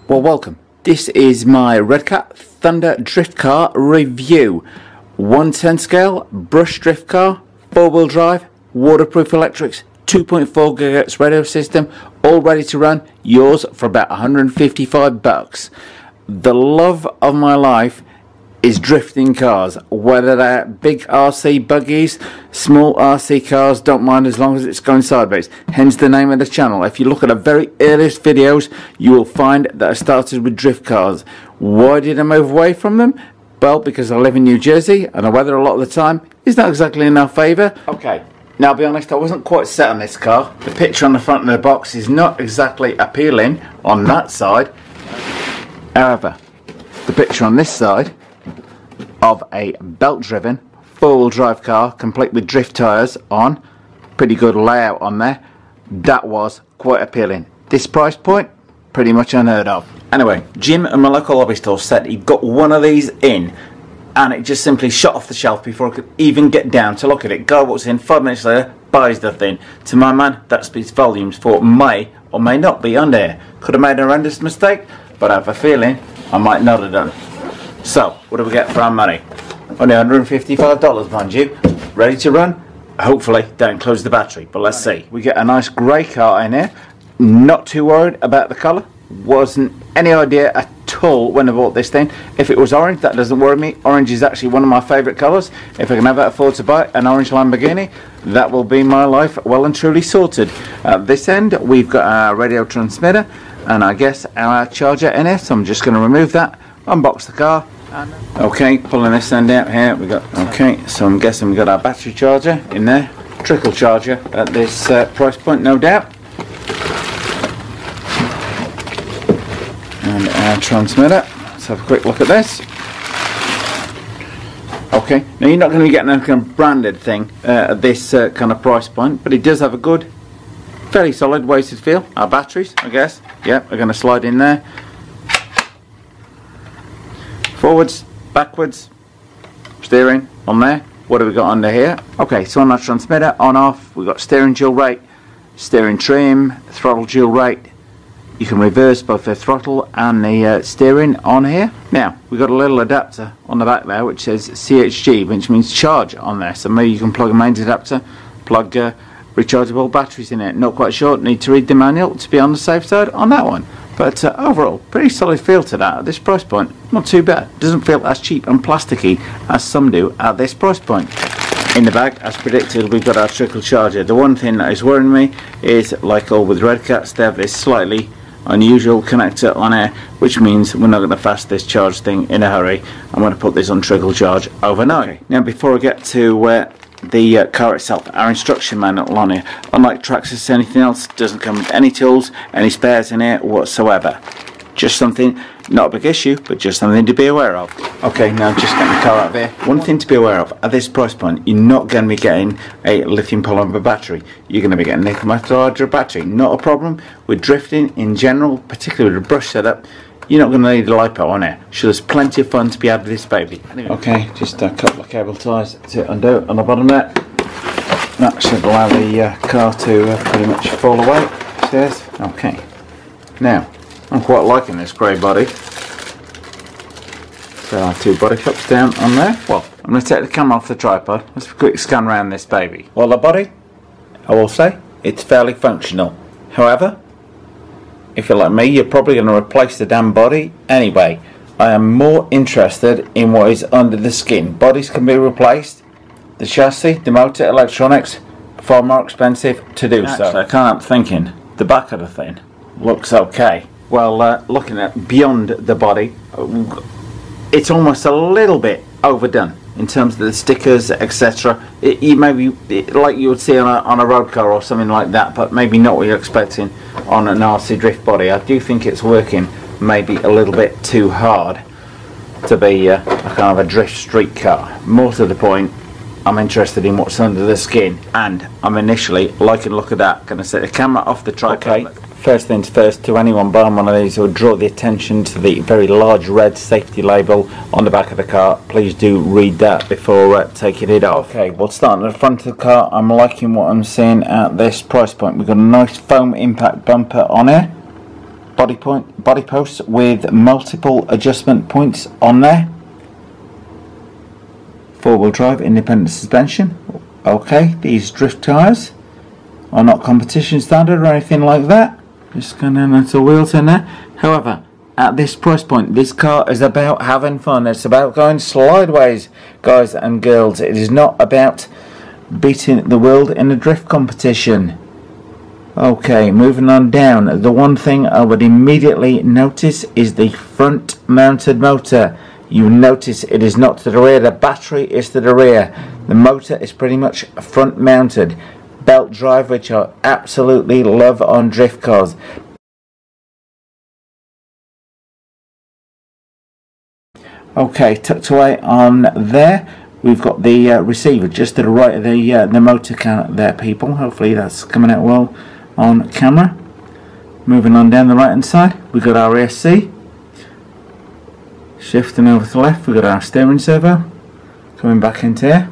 Well, welcome. This is my Redcat Thunder Drift Car review. 110 scale, brush drift car, 4-wheel drive, waterproof electrics, 2.4 GHz radio system, all ready to run. Yours for about 155 bucks. The love of my life is drifting cars, whether they're big RC buggies, small RC cars, don't mind as long as it's going sideways. Hence the name of the channel. If you look at the very earliest videos, you will find that I started with drift cars. Why did I move away from them? Well, because I live in New Jersey and the weather a lot of the time is not exactly in our favour. Okay, now I'll be honest, I wasn't quite set on this car. The picture on the front of the box is not exactly appealing on that side. However, the picture on this side of a belt-driven 4-wheel drive car complete with drift tyres on, pretty good layout on there, that was quite appealing. This price point, pretty much unheard of. Anyway, Jim at my local hobby store said he got one of these in and it just simply shot off the shelf before I could even get down to look at it. Guy walks in, 5 minutes later, buys the thing. To my man, that speaks volumes for what may or may not be on there. Could have made a horrendous mistake, but I have a feeling I might not have done. So, what do we get for our money? Only $155, mind you. Ready to run? Hopefully, don't close the battery, but let's see. We get a nice grey car in here. Not too worried about the colour. Wasn't any idea at all when I bought this thing. If it was orange, that doesn't worry me. Orange is actually one of my favourite colours. If I can ever afford to buy an orange Lamborghini, that will be my life well and truly sorted. At this end, we've got our radio transmitter and I guess our charger in it. So I'm just going to remove that, unbox the car. Okay, pulling this end out here, we got, okay, so I'm guessing we got our battery charger in there, trickle charger at this price point, no doubt, and our transmitter. Let's have a quick look at this. Okay, now you're not going to be getting a kind of branded thing at this kind of price point, but it does have a good, fairly solid weighted feel. Our batteries, I guess, yeah, are going to slide in there. Forwards, backwards, steering on there. What have we got under here? Okay, so on our transmitter, on off, we've got steering dual rate, steering trim, throttle dual rate. You can reverse both the throttle and the steering on here. Now, we've got a little adapter on the back there which says CHG, which means charge on there. So maybe you can plug a mains adapter, plug rechargeable batteries in it. Not quite sure, need to read the manual to be on the safe side on that one. But overall, pretty solid feel to that at this price point. Not too bad. Doesn't feel as cheap and plasticky as some do at this price point. In the bag, as predicted, we've got our trickle charger. The one thing that is worrying me is, like all with Redcats, they have this slightly unusual connector on here, which means we're not going to fast this charge thing in a hurry. I'm going to put this on trickle charge overnight. Okay. Now, before I get to the car itself, our instruction manual on here, unlike Traxxas anything else, doesn't come with any tools, any spares in here whatsoever. Just something, not a big issue, but just something to be aware of. Okay, now just getting the car out of here. One thing to be aware of, at this price point, you're not going to be getting a lithium polymer battery. You're going to be getting a nickel metal hydride battery. Not a problem with drifting in general, particularly with a brush setup. You're not going to need a LiPo on it. So there's plenty of fun to be had with this baby. Okay, just a couple of cable ties to undo on the bottom there. That should allow the car to pretty much fall away. Cheers. Okay. Now, I'm quite liking this grey body. So our two body cups down on there. Well, I'm going to take the camera off the tripod. Let's have a quick scan around this baby. Well, the body, I will say, it's fairly functional. However, if you're like me, you're probably going to replace the damn body anyway. I am more interested in what is under the skin. Bodies can be replaced. The chassis, the motor, electronics, far more expensive to do so. I can't help thinking, the back of the thing looks okay. Well, looking at beyond the body, it's almost a little bit overdone in terms of the stickers, etc. It maybe like you would see on a road car or something like that, but maybe not what you're expecting on an RC drift body. I do think it's working maybe a little bit too hard to be a kind of a drift street car. More to the point, I'm interested in what's under the skin, and I'm initially liking the look of that. Going to set the camera off the tripod. Okay, First things first, to anyone buying one of these, who would draw the attention to the very large red safety label on the back of the car. Please do read that before taking it off. Okay, we'll start at the front of the car. I'm liking what I'm seeing at this price point. We've got a nice foam impact bumper on here. Body posts with multiple adjustment points on there. Four-wheel drive independent suspension. Okay, these drift tyres are not competition standard or anything like that. Just going down into the wheels in there. However, at this price point, this car is about having fun. It's about going sideways, guys and girls. It is not about beating the world in a drift competition. Okay, moving on down. The one thing I would immediately notice is the front mounted motor. You notice it is not to the rear. The battery is to the rear. The motor is pretty much front mounted. Belt drive, which I absolutely love on drift cars. Okay, tucked away on there, we've got the receiver just to the right of the motor can there, people. Hopefully that's coming out well on camera. Moving on down the right hand side, we've got our ESC. Shifting over to the left, we've got our steering servo. Coming back into here.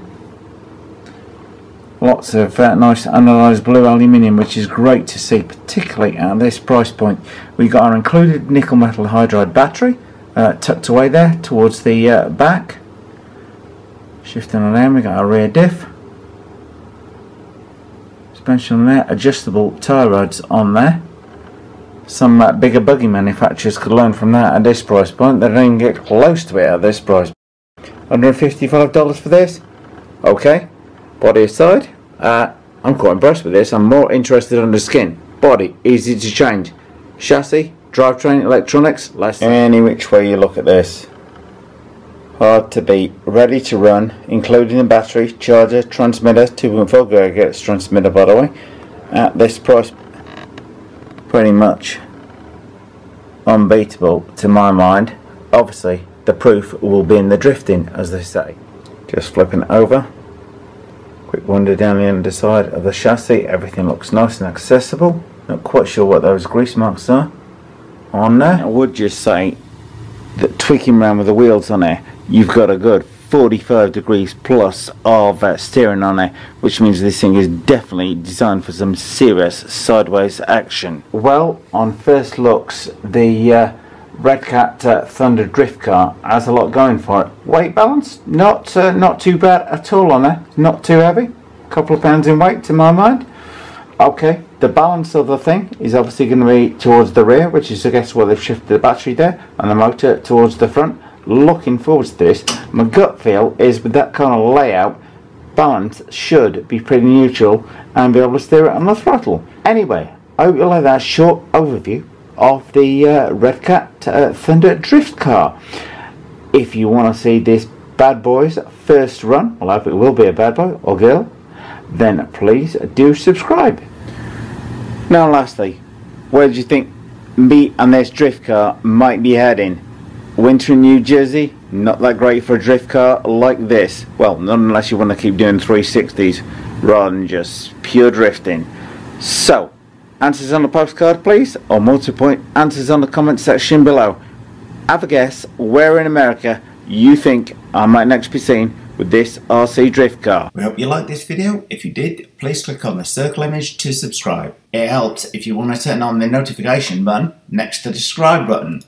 Lots of nice anodized blue aluminium, which is great to see, particularly at this price point. We've got our included nickel metal hydride battery tucked away there towards the back. Shifting on down, we've got our rear diff. Suspension on there, adjustable tyre rods on there. Some bigger buggy manufacturers could learn from that at this price point. They don't even get close to it at this price. $155 for this. Okay. Body aside, I'm quite impressed with this. I'm more interested on the skin. Body, easy to change. Chassis, drivetrain, electronics, less any which way you look at this. Hard to beat, ready to run, including the battery, charger, transmitter, 2.4 GHz transmitter by the way. At this price, pretty much unbeatable to my mind. Obviously, the proof will be in the drifting, as they say. Just flipping it over. Quick wander down the underside of the chassis. Everything looks nice and accessible. Not quite sure what those grease marks are on there. I would just say that tweaking around with the wheels on there, you've got a good 45 degrees plus of steering on there, which means this thing is definitely designed for some serious sideways action. Well, on first looks, the Redcat Thunder Drift Car has a lot going for it. Weight balance, not too bad at all on there. Not too heavy. A couple of pounds in weight to my mind. Okay, the balance of the thing is obviously going to be towards the rear, which is I guess why they've shifted the battery there, and the motor towards the front. Looking forward to this. My gut feel is with that kind of layout, balance should be pretty neutral and be able to steer it on the throttle. Anyway, I hope you like that short overview of the Redcat Thunder Drift Car. If you want to see this bad boy's first run, well, I hope it will be a bad boy or girl, then please do subscribe. Now lastly, where do you think me and this drift car might be heading? Winter in New Jersey, not that great for a drift car like this. Well, not unless you want to keep doing 360s rather than just pure drifting. So, answers on the postcard please, or multi-point answers on the comment section below. Have a guess where in America you think I might next be seen with this RC drift car. We hope you liked this video. If you did, please click on the circle image to subscribe. It helps if you want to turn on the notification button next to the subscribe button.